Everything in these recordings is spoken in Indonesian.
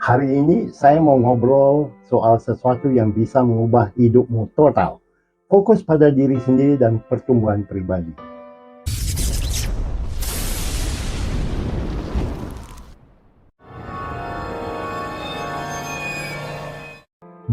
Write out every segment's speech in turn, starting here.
Hari ini saya mau ngobrol soal sesuatu yang bisa mengubah hidupmu total. Fokus pada diri sendiri dan pertumbuhan pribadi.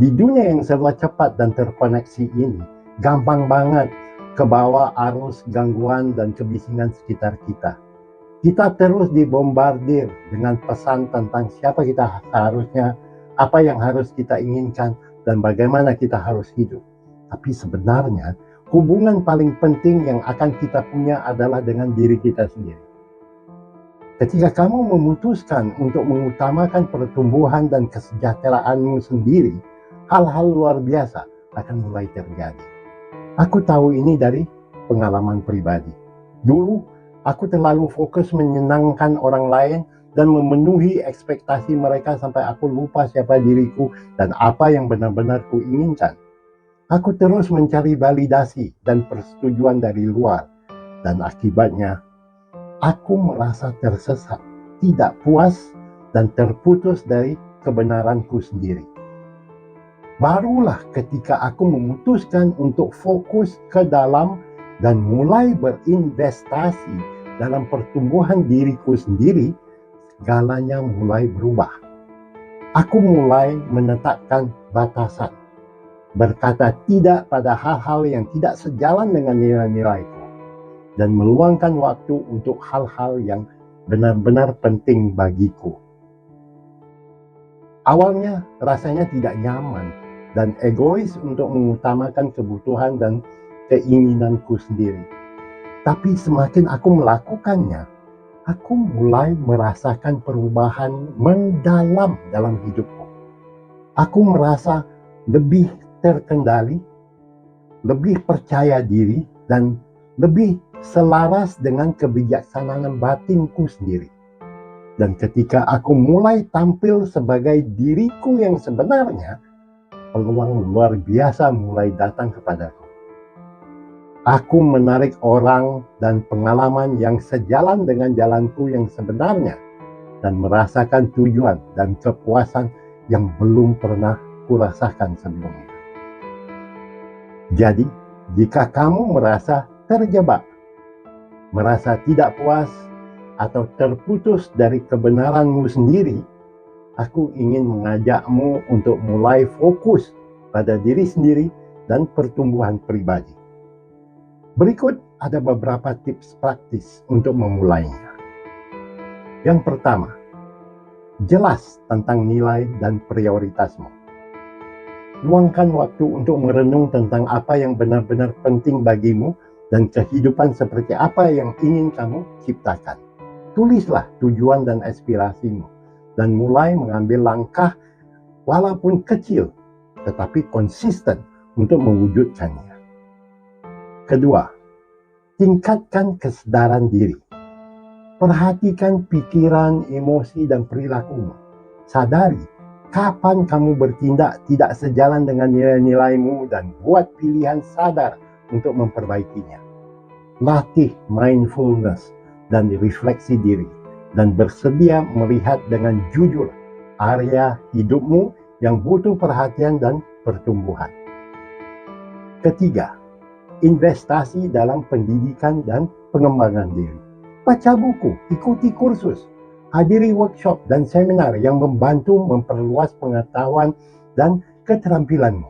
Di dunia yang serba cepat dan terkoneksi ini, gampang banget kebawa arus gangguan dan kebisingan sekitar kita. Kita terus dibombardir dengan pesan tentang siapa kita seharusnya, apa yang harus kita inginkan, dan bagaimana kita harus hidup. Tapi sebenarnya, hubungan paling penting yang akan kita punya adalah dengan diri kita sendiri. Ketika kamu memutuskan untuk mengutamakan pertumbuhan dan kesejahteraanmu sendiri, hal-hal luar biasa akan mulai terjadi. Aku tahu ini dari pengalaman pribadi. Dulu, aku terlalu fokus menyenangkan orang lain dan memenuhi ekspektasi mereka sampai aku lupa siapa diriku dan apa yang benar-benar kuinginkan. Aku terus mencari validasi dan persetujuan dari luar, dan akibatnya aku merasa tersesat, tidak puas, dan terputus dari kebenaranku sendiri. Barulah ketika aku memutuskan untuk fokus ke dalam dan mulai berinvestasi dalam pertumbuhan diriku sendiri, segalanya mulai berubah. Aku mulai menetapkan batasan, berkata tidak pada hal-hal yang tidak sejalan dengan nilai-nilaiku, dan meluangkan waktu untuk hal-hal yang benar-benar penting bagiku. Awalnya rasanya tidak nyaman dan egois untuk mengutamakan kebutuhan dan keinginanku sendiri. Tapi semakin aku melakukannya, aku mulai merasakan perubahan mendalam dalam hidupku. Aku merasa lebih terkendali, lebih percaya diri, dan lebih selaras dengan kebijaksanaan batinku sendiri. Dan ketika aku mulai tampil sebagai diriku yang sebenarnya, peluang luar biasa mulai datang kepadaku. Aku menarik orang dan pengalaman yang sejalan dengan jalanku yang sebenarnya dan merasakan tujuan dan kepuasan yang belum pernah kurasakan sebelumnya. Jadi, jika kamu merasa terjebak, merasa tidak puas, atau terputus dari kebenaranmu sendiri, aku ingin mengajakmu untuk mulai fokus pada diri sendiri dan pertumbuhan pribadi. Berikut ada beberapa tips praktis untuk memulainya. Yang pertama, jelas tentang nilai dan prioritasmu. Luangkan waktu untuk merenung tentang apa yang benar-benar penting bagimu dan kehidupan seperti apa yang ingin kamu ciptakan. Tulislah tujuan dan aspirasimu, dan mulai mengambil langkah walaupun kecil, tetapi konsisten untuk mewujudkannya. Kedua, tingkatkan kesadaran diri. Perhatikan pikiran, emosi, dan perilakumu. Sadari kapan kamu bertindak tidak sejalan dengan nilai-nilaimu dan buat pilihan sadar untuk memperbaikinya. Latih mindfulness dan refleksi diri, dan bersedia melihat dengan jujur area hidupmu yang butuh perhatian dan pertumbuhan. Ketiga, investasi dalam pendidikan dan pengembangan diri. Baca buku, ikuti kursus, hadiri workshop dan seminar yang membantu memperluas pengetahuan dan keterampilanmu.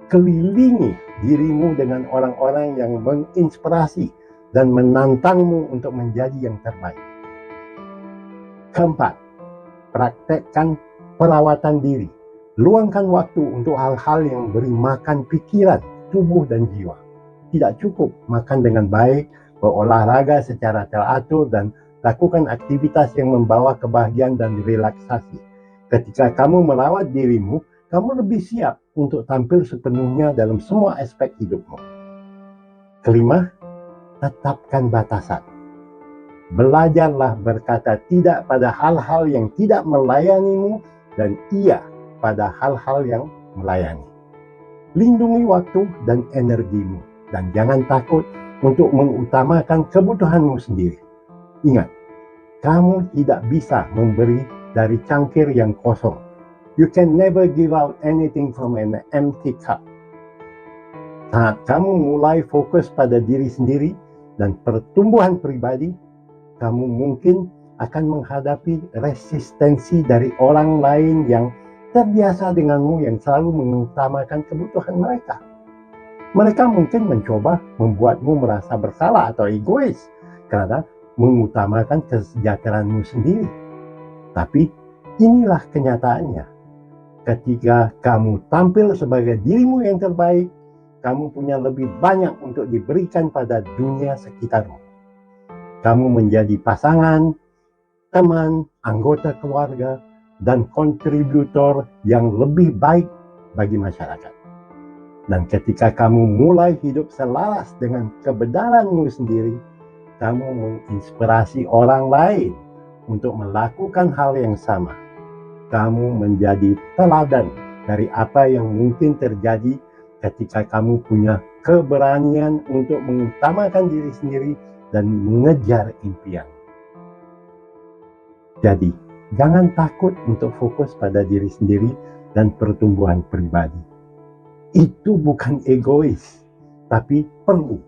Kelilingi dirimu dengan orang-orang yang menginspirasi dan menantangmu untuk menjadi yang terbaik. Keempat, praktekkan perawatan diri. Luangkan waktu untuk hal-hal yang beri makan pikiran, tubuh, dan jiwa. Tidak cukup makan dengan baik, berolahraga secara teratur, dan lakukan aktivitas yang membawa kebahagiaan dan relaksasi. Ketika kamu merawat dirimu, kamu lebih siap untuk tampil sepenuhnya dalam semua aspek hidupmu. Kelima, tetapkan batasan. Belajarlah berkata tidak pada hal-hal yang tidak melayanimu dan iya pada hal-hal yang melayani. Lindungi waktu dan energimu, dan jangan takut untuk mengutamakan kebutuhanmu sendiri. Ingat, kamu tidak bisa memberi dari cangkir yang kosong. You can never give out anything from an empty cup. Saat kamu mulai fokus pada diri sendiri dan pertumbuhan pribadi, kamu mungkin akan menghadapi resistensi dari orang lain yang terbiasa denganmu, yang selalu mengutamakan kebutuhan mereka. Mereka mungkin mencoba membuatmu merasa bersalah atau egois karena mengutamakan kesejahteraanmu sendiri. Tapi inilah kenyataannya. Ketika kamu tampil sebagai dirimu yang terbaik, kamu punya lebih banyak untuk diberikan pada dunia sekitarmu. Kamu menjadi pasangan, teman, anggota keluarga, dan kontributor yang lebih baik bagi masyarakat. Dan ketika kamu mulai hidup selaras dengan kebenaranmu sendiri, kamu menginspirasi orang lain untuk melakukan hal yang sama. Kamu menjadi teladan dari apa yang mungkin terjadi ketika kamu punya keberanian untuk mengutamakan diri sendiri dan mengejar impian. Jadi, jangan takut untuk fokus pada diri sendiri dan pertumbuhan pribadi. Itu bukan egois, tapi perlu.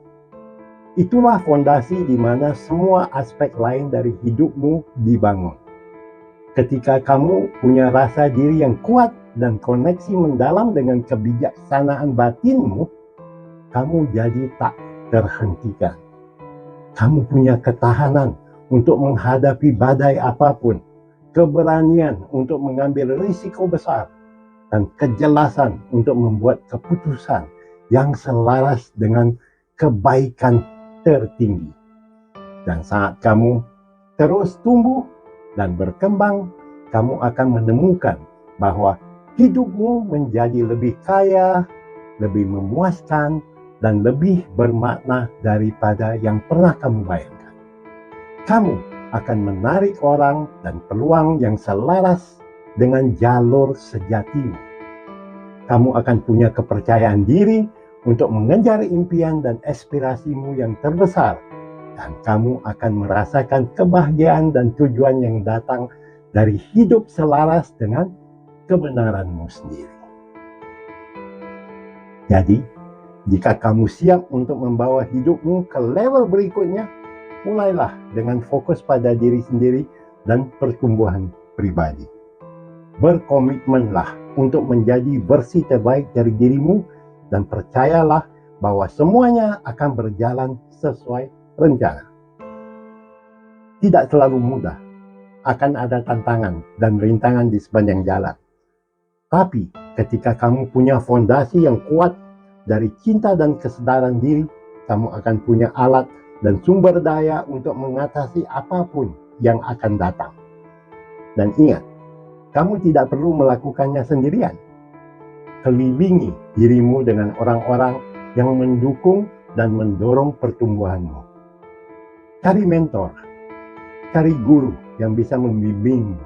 Itulah fondasi di mana semua aspek lain dari hidupmu dibangun. Ketika kamu punya rasa diri yang kuat dan koneksi mendalam dengan kebijaksanaan batinmu, kamu jadi tak terhentikan. Kamu punya ketahanan untuk menghadapi badai apapun, keberanian untuk mengambil risiko besar, dan kejelasan untuk membuat keputusan yang selaras dengan kebaikan tertinggi. Dan saat kamu terus tumbuh dan berkembang, kamu akan menemukan bahwa hidupmu menjadi lebih kaya, lebih memuaskan, dan lebih bermakna daripada yang pernah kamu bayangkan. Kamu akan menarik orang dan peluang yang selaras dengan jalur sejatimu. Kamu akan punya kepercayaan diri untuk mengejar impian dan aspirasimu yang terbesar, dan kamu akan merasakan kebahagiaan dan tujuan yang datang dari hidup selaras dengan kebenaranmu sendiri. Jadi, jika kamu siap untuk membawa hidupmu ke level berikutnya, mulailah dengan fokus pada diri sendiri dan pertumbuhan pribadi. Berkomitmenlah untuk menjadi versi terbaik dari dirimu dan percayalah bahwa semuanya akan berjalan sesuai rencana. Tidak selalu mudah, akan ada tantangan dan rintangan di sepanjang jalan. Tapi ketika kamu punya fondasi yang kuat dari cinta dan kesadaran diri, kamu akan punya alat dan sumber daya untuk mengatasi apapun yang akan datang. Dan ingat, kamu tidak perlu melakukannya sendirian. Kelilingi dirimu dengan orang-orang yang mendukung dan mendorong pertumbuhanmu. Cari mentor, cari guru yang bisa membimbingmu,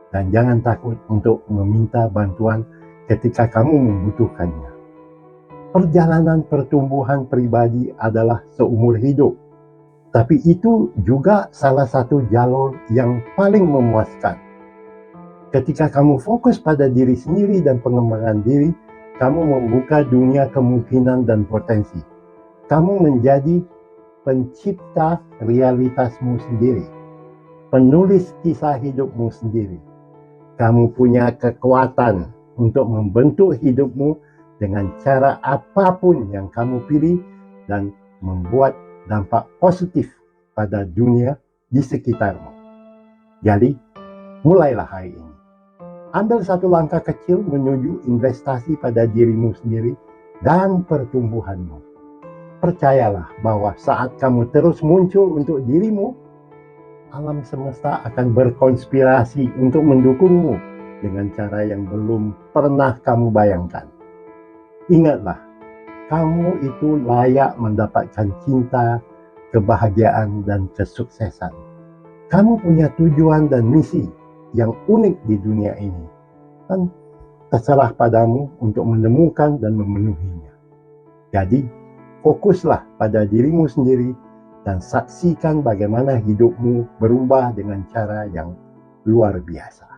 dan jangan takut untuk meminta bantuan ketika kamu membutuhkannya. Perjalanan pertumbuhan pribadi adalah seumur hidup, tapi itu juga salah satu jalur yang paling memuaskan. Ketika kamu fokus pada diri sendiri dan pengembangan diri, kamu membuka dunia kemungkinan dan potensi. Kamu menjadi pencipta realitasmu sendiri, penulis kisah hidupmu sendiri. Kamu punya kekuatan untuk membentuk hidupmu dengan cara apapun yang kamu pilih dan membuat dampak positif pada dunia di sekitarmu. Jadi, mulailah hari ini. Ambil satu langkah kecil menuju investasi pada dirimu sendiri dan pertumbuhanmu. Percayalah bahwa saat kamu terus muncul untuk dirimu, alam semesta akan berkonspirasi untuk mendukungmu dengan cara yang belum pernah kamu bayangkan. Ingatlah, kamu itu layak mendapatkan cinta, kebahagiaan, dan kesuksesan. Kamu punya tujuan dan misi yang unik di dunia ini, dan terserah padamu untuk menemukan dan memenuhinya. Jadi, fokuslah pada dirimu sendiri dan saksikan bagaimana hidupmu berubah dengan cara yang luar biasa.